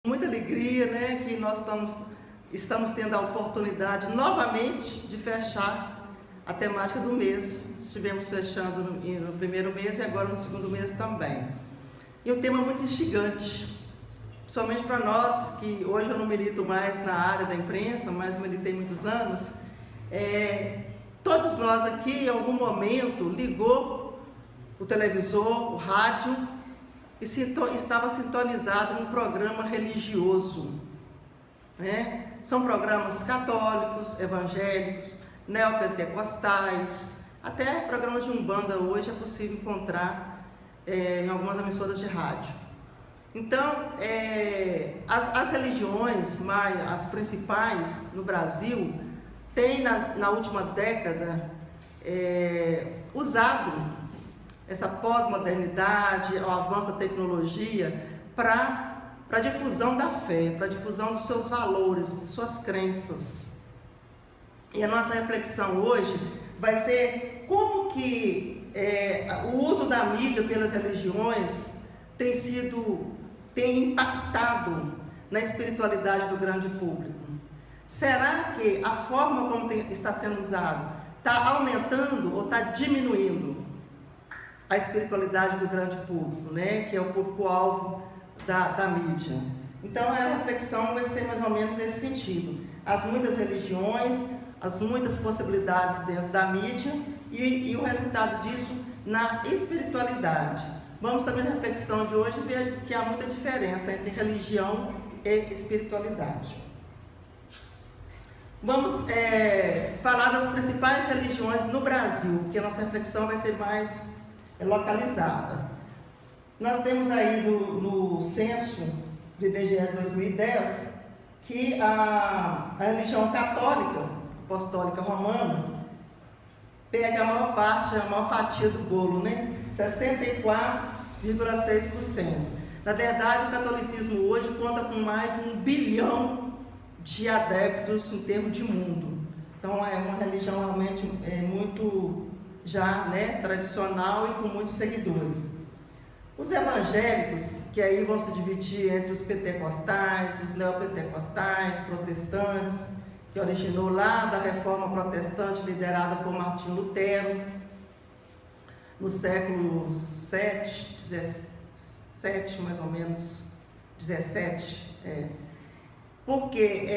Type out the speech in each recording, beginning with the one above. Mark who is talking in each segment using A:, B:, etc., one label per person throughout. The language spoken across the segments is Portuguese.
A: Muita alegria, né, que nós estamos tendo a oportunidade novamente de fechar a temática do mês. Estivemos fechando no primeiro mês e agora no segundo mês também. E um tema muito instigante, principalmente para nós, que hoje eu não milito mais na área da imprensa, mas militei muitos anos. Todos nós aqui, em algum momento, ligou o televisor, o rádio, e estava sintonizado num programa religioso, né? São programas católicos, evangélicos, neopentecostais, até programas de umbanda hoje é possível encontrar em algumas emissoras de rádio. Então, as religiões as principais no Brasil têm na última década usado essa pós-modernidade, o avanço da tecnologia, para a difusão da fé, para a difusão dos seus valores, de suas crenças. E a nossa reflexão hoje vai ser como que o uso da mídia pelas religiões tem impactado na espiritualidade do grande público. Será que a forma como está sendo usado está aumentando ou está diminuindo a espiritualidade do grande público, né? Que é o público-alvo da mídia? Então a reflexão vai ser mais ou menos nesse sentido. As muitas religiões, as muitas possibilidades dentro da mídia e o resultado disso na espiritualidade. Vamos também na reflexão de hoje ver que há muita diferença entre religião e espiritualidade. Vamos falar das principais religiões no Brasil, porque a nossa reflexão vai ser mais localizada. Nós temos aí no censo do IBGE 2010 que a religião católica, apostólica romana, pega a maior parte, a maior fatia do bolo, né? 64,6%. Na verdade, o catolicismo hoje conta com mais de 1 bilhão de adeptos em termos de mundo. Então é uma religião realmente muito já, né, tradicional e com muitos seguidores. Os evangélicos, que aí vão se dividir entre os pentecostais, os neopentecostais, protestantes, que originou lá da reforma protestante liderada por Martinho Lutero, no século VII, mais ou menos, 17, porque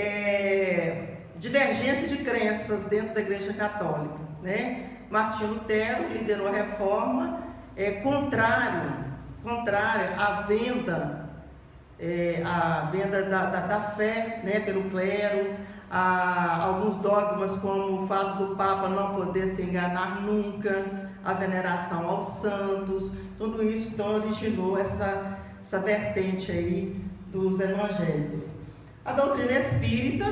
A: divergência de crenças dentro da Igreja Católica, né? Martinho Lutero liderou a reforma contrária à venda da fé, né, pelo clero, a alguns dogmas como o fato do Papa não poder se enganar nunca, a veneração aos santos, tudo isso então originou essa vertente aí dos evangélicos. A doutrina espírita,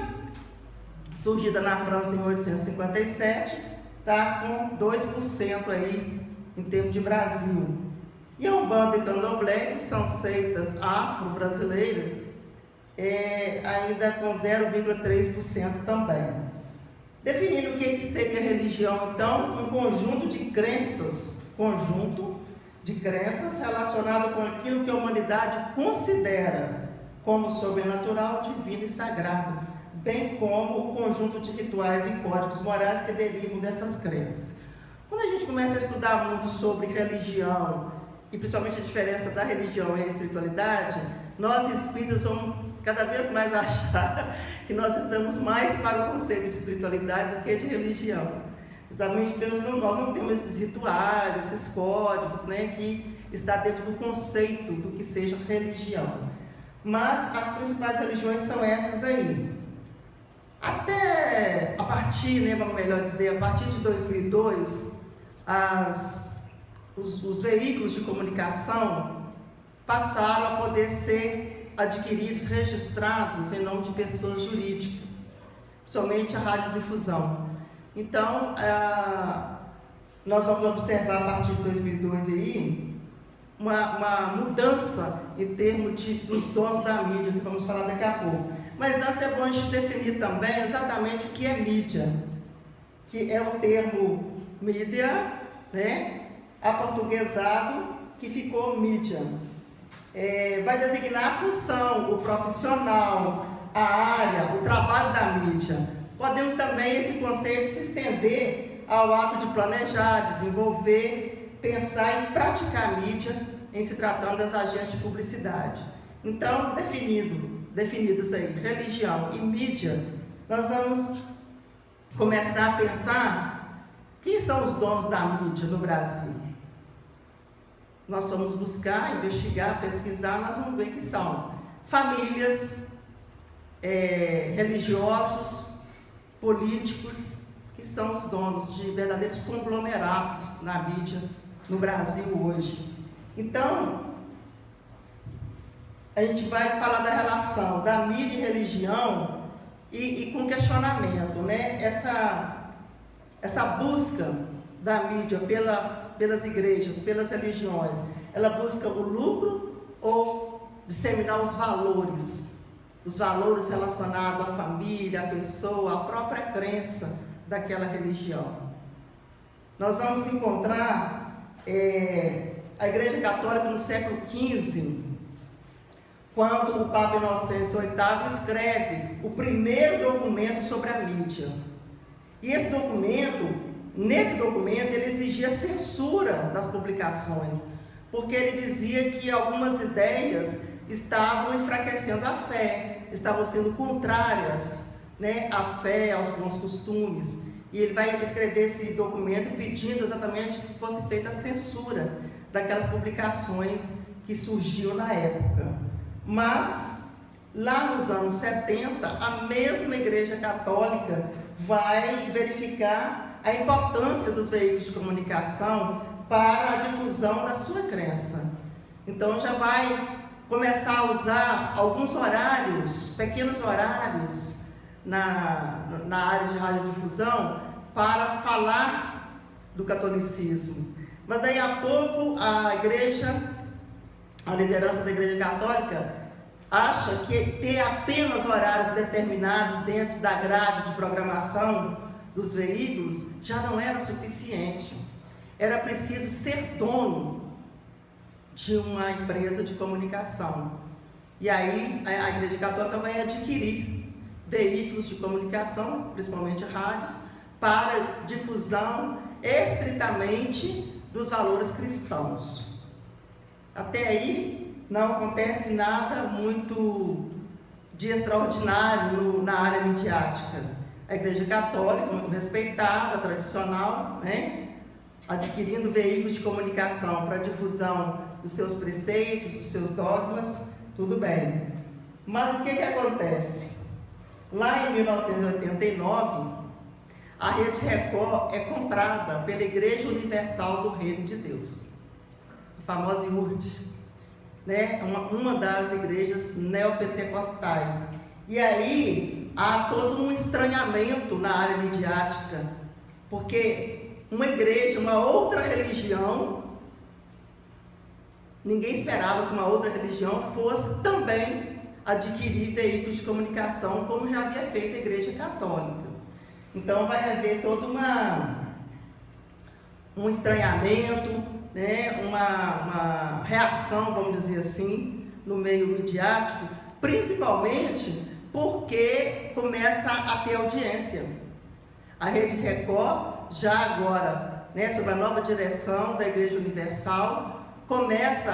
A: surgida na França em 1857, está com 2% aí em termos de Brasil. E a Umbanda e Candomblé, que são seitas afro-brasileiras, ainda com 0,3% também. Definindo o que seria religião, então, um conjunto de crenças relacionado com aquilo que a humanidade considera como sobrenatural, divino e sagrado, bem como o conjunto de rituais e códigos morais que derivam dessas crenças. Quando a gente começa a estudar muito sobre religião, e principalmente a diferença da religião e a espiritualidade, nós espíritas vamos cada vez mais achar que nós estamos mais para o conceito de espiritualidade do que de religião. Exatamente porque nós não temos esses rituais, esses códigos, né, que está dentro do conceito do que seja religião. Mas as principais religiões são essas aí. Até a partir, né, vamos melhor dizer, a partir de 2002, os veículos de comunicação passaram a poder ser adquiridos, registrados em nome de pessoas jurídicas, principalmente a radiodifusão. Então, nós vamos observar a partir de 2002 aí uma mudança em termos dos donos da mídia, que vamos falar daqui a pouco. Mas antes é bom a gente definir também exatamente o que é mídia, que é o termo mídia, né, aportuguesado, que ficou mídia. vai designar a função, o profissional, a área, o trabalho da mídia, podendo também esse conceito se estender ao ato de planejar, desenvolver, pensar e praticar a mídia em se tratando das agências de publicidade. Então, definidos aí, religião e mídia, nós vamos começar a pensar quem são os donos da mídia no Brasil. Nós vamos buscar, investigar, pesquisar, nós vamos ver que são famílias, religiosos, políticos, que são os donos de verdadeiros conglomerados na mídia no Brasil hoje. Então, a gente vai falar da relação da mídia e religião e com questionamento, né? Essa busca da mídia pelas igrejas, pelas religiões, ela busca o lucro ou disseminar os valores relacionados à família, à pessoa, à própria crença daquela religião. Nós vamos encontrar a Igreja Católica no século XV, quando o Papa Inocêncio VIII escreve o primeiro documento sobre a mídia. E nesse documento, ele exigia censura das publicações, porque ele dizia que algumas ideias estavam enfraquecendo a fé, estavam sendo contrárias, né, à fé, aos bons costumes. E ele vai escrever esse documento pedindo exatamente que fosse feita a censura daquelas publicações que surgiam na época. Mas, lá nos anos 70, a mesma Igreja Católica vai verificar a importância dos veículos de comunicação para a difusão da sua crença. Então, já vai começar a usar alguns horários, pequenos horários, na área de radiodifusão, para falar do catolicismo. Mas daí a pouco a liderança da Igreja Católica acha que ter apenas horários determinados dentro da grade de programação dos veículos já não era suficiente. Era preciso ser dono de uma empresa de comunicação. E aí a Igreja Católica vai adquirir veículos de comunicação, principalmente rádios, para difusão estritamente dos valores cristãos. Até aí não acontece nada muito de extraordinário na área midiática. A Igreja Católica, muito respeitada, tradicional, né, adquirindo veículos de comunicação para difusão dos seus preceitos, dos seus dogmas, tudo bem. Mas o que acontece? Lá em 1989, a Rede Record é comprada pela Igreja Universal do Reino de Deus, a famosa IURD, né? Uma das igrejas neopentecostais. E aí há todo um estranhamento na área midiática, porque uma igreja, uma outra religião, ninguém esperava que uma outra religião fosse também adquirir veículos de comunicação, como já havia feito a Igreja Católica. Então vai haver todo um estranhamento, né, uma reação, vamos dizer assim, no meio midiático, principalmente porque começa a ter audiência. A Rede Record, já agora, né, sob a nova direção da Igreja Universal, começa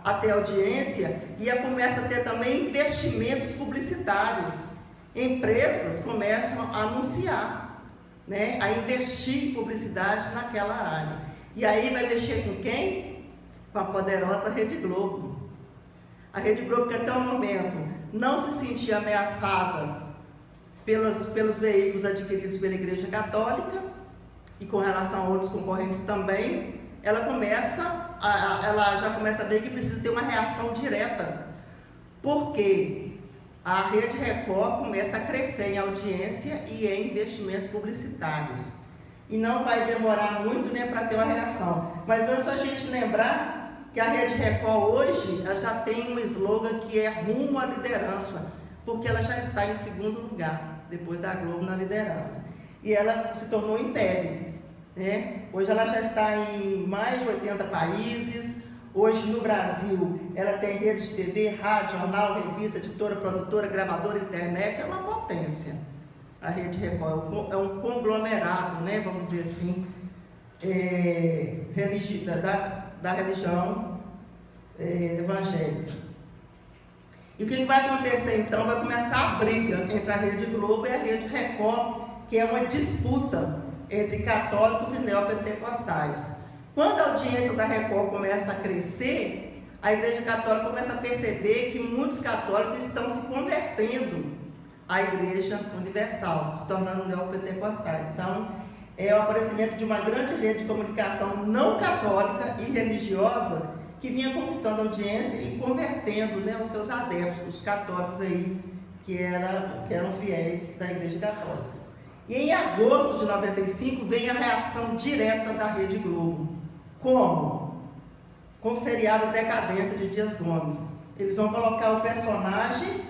A: a ter audiência e começa a ter também investimentos publicitários. Empresas começam a anunciar, né, a investir em publicidade naquela área. E aí vai mexer com quem? Com a poderosa Rede Globo. A Rede Globo, que até o momento não se sentia ameaçada pelos veículos adquiridos pela Igreja Católica, e com relação a outros concorrentes também, ela já começa a ver que precisa ter uma reação direta, porque a Rede Record começa a crescer em audiência e em investimentos publicitários. E não vai demorar muito, né, para ter uma reação. Mas antes a gente lembrar que a Rede Record hoje ela já tem um slogan que é rumo à liderança, porque ela já está em segundo lugar, depois da Globo na liderança. E ela se tornou um império, né? Hoje ela já está em mais de 80 países, Hoje no Brasil, ela tem rede de TV, rádio, jornal, revista, editora, produtora, gravadora, internet, é uma potência. A Rede Record é um conglomerado, né, vamos dizer assim, da religião evangélica. E o que vai acontecer então? Vai começar a briga entre a Rede Globo e a Rede Record, que é uma disputa entre católicos e neopentecostais. Quando a audiência da Record começa a crescer, a Igreja Católica começa a perceber que muitos católicos estão se convertendo à Igreja Universal, se tornando neopentecostais. Então, é o aparecimento de uma grande rede de comunicação não católica e religiosa que vinha conquistando audiência e convertendo, né, os seus adeptos, os católicos aí, que eram fiéis da Igreja Católica. E em agosto de 95 vem a reação direta da Rede Globo. Como? Com o seriado Decadência de Dias Gomes. Eles vão colocar o personagem,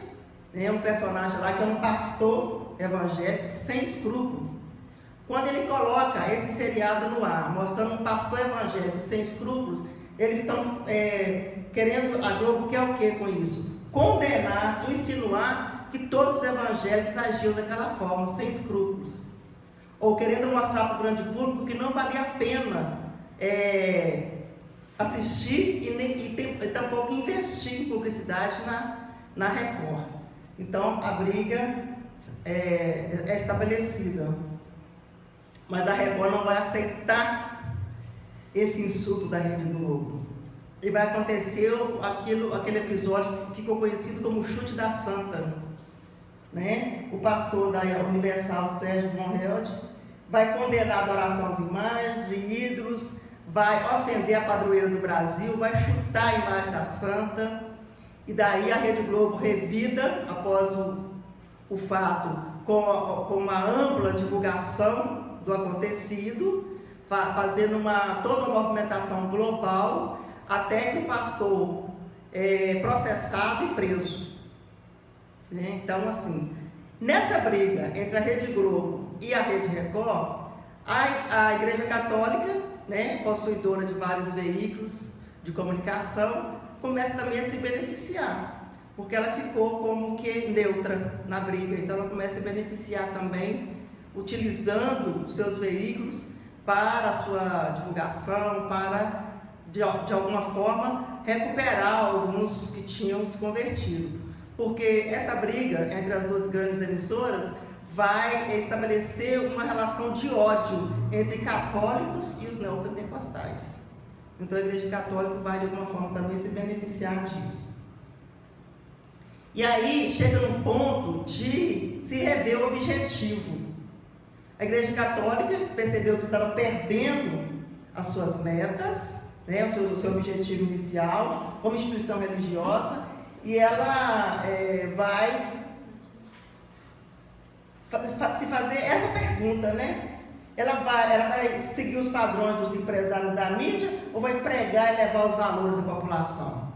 A: né, um personagem lá que é um pastor evangélico sem escrúpulo. Quando ele coloca esse seriado no ar, mostrando um pastor evangélico sem escrúpulos, eles estão querendo, a Globo quer o que com isso? Condenar, insinuar que todos os evangélicos agiam daquela forma, sem escrúpulos. Ou querendo mostrar para o grande público que não valia a pena assistir e tampouco investir em publicidade na Record. Então a briga é estabelecida. Mas a Record não vai aceitar esse insulto da Rede Globo. E vai acontecer aquele episódio que ficou conhecido como o chute da Santa. Né? O pastor da Universal, Sérgio Monreal, vai condenar a adoração às imagens de ídolos, vai ofender a padroeira do Brasil, vai chutar a imagem da Santa. E daí a Rede Globo revida, após o fato, com uma ampla divulgação do acontecido, fazendo toda uma movimentação global, até que o pastor é processado e preso. Então, assim, nessa briga entre a Rede Globo e a Rede Record, a Igreja Católica, né, possuidora de vários veículos de comunicação, começa também a se beneficiar, porque ela ficou como que neutra na briga. Então ela começa a se beneficiar também, utilizando os seus veículos para a sua divulgação, para, de alguma forma, recuperar alguns que tinham se convertido. Porque essa briga entre as duas grandes emissoras vai estabelecer uma relação de ódio entre católicos e os neopentecostais. Então a Igreja Católica vai de alguma forma também se beneficiar disso. E aí chega no ponto de se rever o objetivo. A Igreja Católica percebeu que estava perdendo as suas metas, né, o seu objetivo inicial como instituição religiosa, e ela vai se fazer essa pergunta, né? Ela vai seguir os padrões dos empresários da mídia ou vai pregar e levar os valores à população?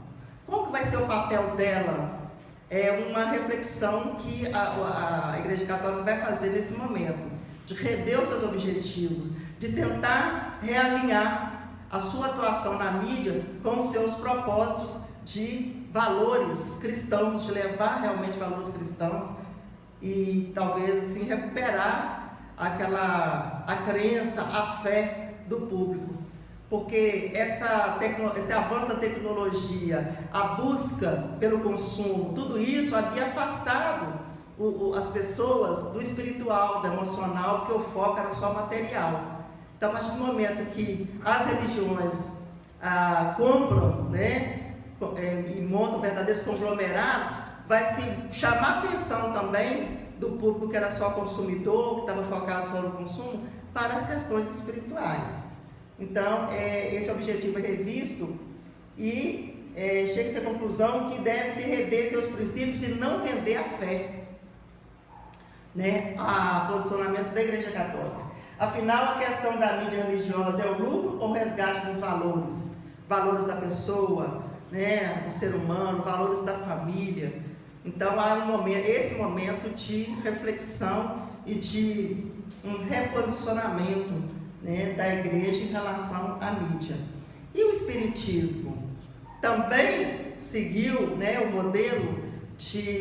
A: Qual que vai ser o papel dela? É uma reflexão que a Igreja Católica vai fazer nesse momento, de rever os seus objetivos, de tentar realinhar a sua atuação na mídia com os seus propósitos de valores cristãos, de levar realmente valores cristãos e talvez assim recuperar a crença, a fé do público, porque esse avanço da tecnologia, a busca pelo consumo, tudo isso havia afastado as pessoas do espiritual, do emocional, porque o foco era só material. Então, a partir do momento que as religiões compram, né, e montam verdadeiros conglomerados, vai se chamar a atenção também do público que era só consumidor, que estava focado só no consumo, para as questões espirituais. Então, esse objetivo é revisto e chega-se à conclusão que deve-se rever seus princípios e não vender a fé, né, a posicionamento da Igreja Católica. Afinal, a questão da mídia religiosa é o lucro ou o resgate dos valores? Valores da pessoa, né, do ser humano, valores da família. Então há esse momento de reflexão e de um reposicionamento, né, da igreja em relação à mídia. E o espiritismo? também seguiu, né, o modelo de